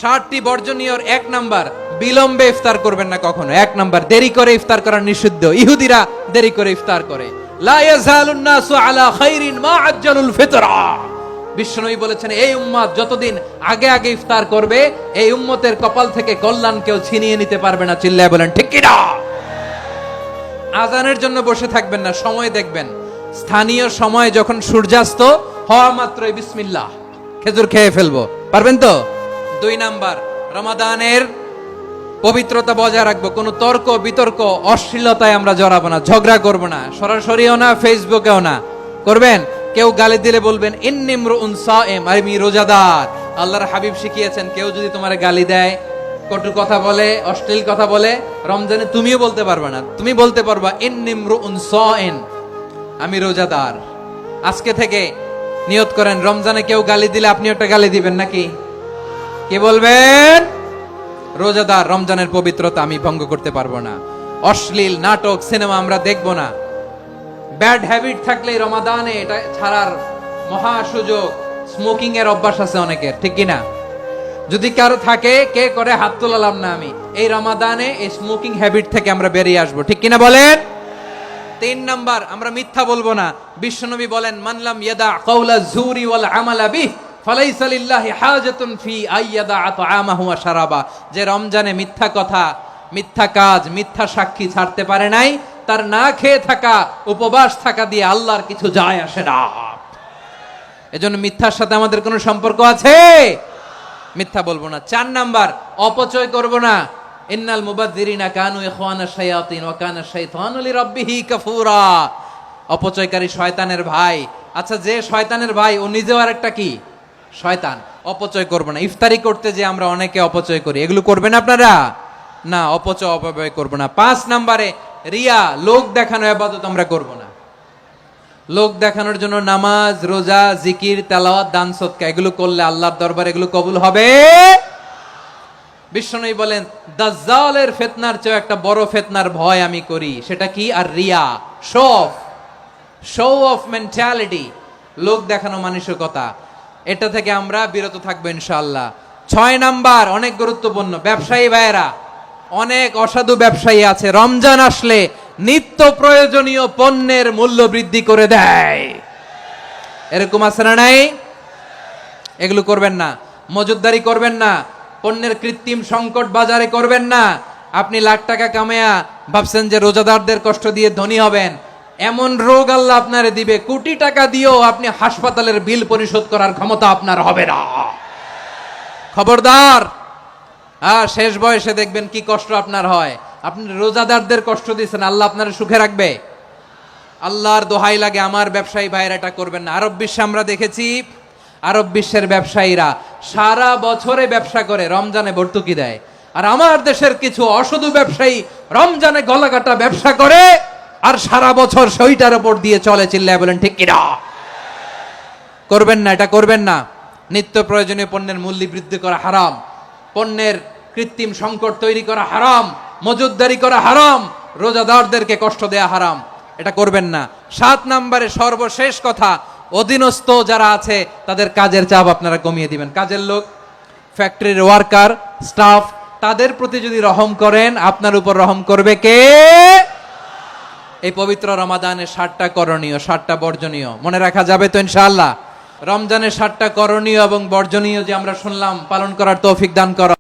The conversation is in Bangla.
60টি বর্জনীয়র 1 নাম্বার, বিলম্বে ইফতার করবেন না কখনো। 1 নাম্বার, দেরি করে ইফতার করা নিষিদ্ধ। ইহুদিরা দেরি করে ইফতার করে। লা ইয়াজালুন নাসু আলা খাইরিন মা আজ্জালুল ফিতরা। বিশ্বনবী বলেছেন, এই উম্মত যতদিন আগে আগে ইফতার করবে, এই উম্মতের কপাল থেকে কল্যাণ কেউ ছিনিয়ে নিতে পারবে না। চিল্লায় বলেন ঠিক কি না? আজানের জন্য বসে থাকবেন না, সময় দেখবেন। স্থানীয় সময় যখন সূর্যাস্ত হওয়া মাত্রই বিসমিল্লাহ, খেজুর খেয়ে ফেলবো। পারবেন তো? 2 নাম্বার, রমাদানের পবিত্রতা বজায় রাখবো। কোনো তর্ক বিতর্ক অশ্লীলতায় আমরা জড়াবো না, ঝগড়া করবো না, সরাসরিও না, ফেসবুকেও না। করবেন? কেউ গালি দিলে বলবেন ইন্নিমরুউন সায়েম, আমি রোজাদার। আল্লাহর হাবিব শিখিয়েছেন, কেউ যদি তোমার গালি দেয়, কটু কথা বলে, অশ্লীল কথা বলে, রমজানে তুমিও বলতে পারবে না। তুমি বলতে পারবা ইন্নিমরুউন সায়েম, আমি রোজাদার। আজকে থেকে নিয়ত করেন, রমজানে কেউ গালি দিলে আপনি একটা গালি দিবেন নাকি? কি বলবেন? রোজাদার, রমজানের পবিত্রতা আমি ভঙ্গ করতে পারবো না। অশ্লীল নাটক সিনেমা আমরা দেখবো না। ব্যাড হ্যাবিট থাকলে রমাদানে এটা ছাড়ার মহা সুযোগ। স্মোকিং এর অভ্যাস আছে অনেকের, ঠিক কিনা? যদি কারো থাকে, কে করে হাত তোলালাম না আমি, এই রমাদানে এই স্মোকিং হ্যাবিট থেকে আমরা বেরিয়ে আসবো, ঠিক কিনা বলেন? 3 নাম্বার, আমরা মিথ্যা বলবো না। বিশ্বনবী বলেন, মানলাম ইয়াদা কাওলা যুরি ওয়াল আমালা বিহ ফালাইসা লিল্লাহি হাজাতুন ফি আইয়াদা তাআমাহু ওয়া শারাবা। যে রমজানে মিথ্যা কথা, মিথ্যা কাজ, মিথ্যা সাক্ষী ছাড়তে পারে নাই, তার না খেয়ে থাকা, উপবাস থাকা দিয়ে আল্লাহর কিছু যায় আসে না। এজন্য মিথ্যার সাথে আমাদের কোনো সম্পর্ক আছে? মিথ্যা বলবো না। 4 নাম্বার, অপচয় করব না। ইন্নাল মুবাযযিরিনা কানু ইখওয়ানাশ শায়াতিন ওয়া কানা শাইতানু লিরাব্বিহি কাফুরা। অপচয়কারী শয়তানের ভাই। আচ্ছা, যে শয়তানের ভাই, ও নিজেও আরেকটা কি? শয়তান। অপচয় করব না। ইফতারি করতে যে আমরা অনেকে অপচয় করি, এগুলো করবেন আপনারা না। অপব্যয় করব না। 5 নাম্বারে, রিয়া, লোক দেখানো ইবাদত আমরা করব না। লোক দেখানোর জন্য নামাজ, রোজা, জিকির, তেলাওয়াত, দান সদকা এগুলো করলে আল্লাহর দরবারে এগুলো কবুল হবে। বিশ্বনবী বলেন, দাজ্জালের ফিতনার চেয়ে একটা বড় ফিতনার ভয় আমি করি। সেটা কি? আর রিয়া, শো অফ মেন্টালিটি, লোক দেখানো মানসিকতা। এটা থেকে আমরা বিরত থাকবো ইনশাআল্লাহ। 6 নাম্বার, অনেক গুরুত্বপূর্ণ। ব্যবসায়ী ভাইয়েরা, অনেক অসাধু ব্যবসায়ী আছে, রমজান আসলে নিত্য প্রয়োজনীয় পণ্যের মূল্য বৃদ্ধি করে দেয়। এরকম আছে না নাই? এগুলো করবেন না। মজুদদারি করবেন না। পণ্যের কৃত্রিম সংকট বাজারে করবেন না। আপনি লাখ টাকা কামায়া ভাবছেন যে রোজাদারদের কষ্ট দিয়ে ধনী হবেন। এমন রোগ আল্লাহ আপনারে দিবে, কোটি টাকা দিয়েও আপনি হাসপাতালের বিল পরিশোধ করার ক্ষমতা আপনার হবে না। খবরদার। শেষ বয়সে দেখবেন কি কষ্ট আপনার হয়। আপনি রোজাদারদের কষ্ট দিচ্ছেন, আল্লাহ আপনার সুখে রাখবে? আল্লাহর দোহাই লাগে, আমার ব্যবসায়ী ভাইয়েরা এটা করবেন না। আরব বিশ্বে আমরা দেখেছি, আরব বিশ্বের ব্যবসায়ীরা সারা বছরে ব্যবসা করে, রমজানে ভর্তুকি দেয়। আর আমার দেশের কিছু অসাধু ব্যবসায়ী রমজানে গলাকাটা ব্যবসা করে আর সারা বছর সইটার উপর দিয়ে চলে। চিল্লায় বলেন ঠিক কিনা? করবেন না, এটা করবেন না। নিত্য প্রয়োজনীয় পণ্যের মূল্য বৃদ্ধি করা হারাম, পণ্যের কৃত্রিম সংকট তৈরি করা হারাম, মজুদদারি করা হারাম, রোজাদারদেরকে কষ্ট দেয়া হারাম। এটা করবেন না। 7 নাম্বারে সর্বশেষ কথা, অধীনস্থ যারা আছে তাদের কাজের চাপ আপনারা কমিয়ে দিবেন। কাজের লোক, ফ্যাক্টরির ওয়ার্কার, স্টাফ, তাদের প্রতি যদি রহম করেন, আপনার উপর রহম করবে কে? এই পবিত্র রমাদানের 7টা করণীয়, 7টা বর্জনীয় মনে রাখা যাবে তো ইনশাআল্লাহ? রমজানের 7টা করণীয় এবং বর্জনীয় যে আমরা শুনলাম, পালন করার তৌফিক দান করো।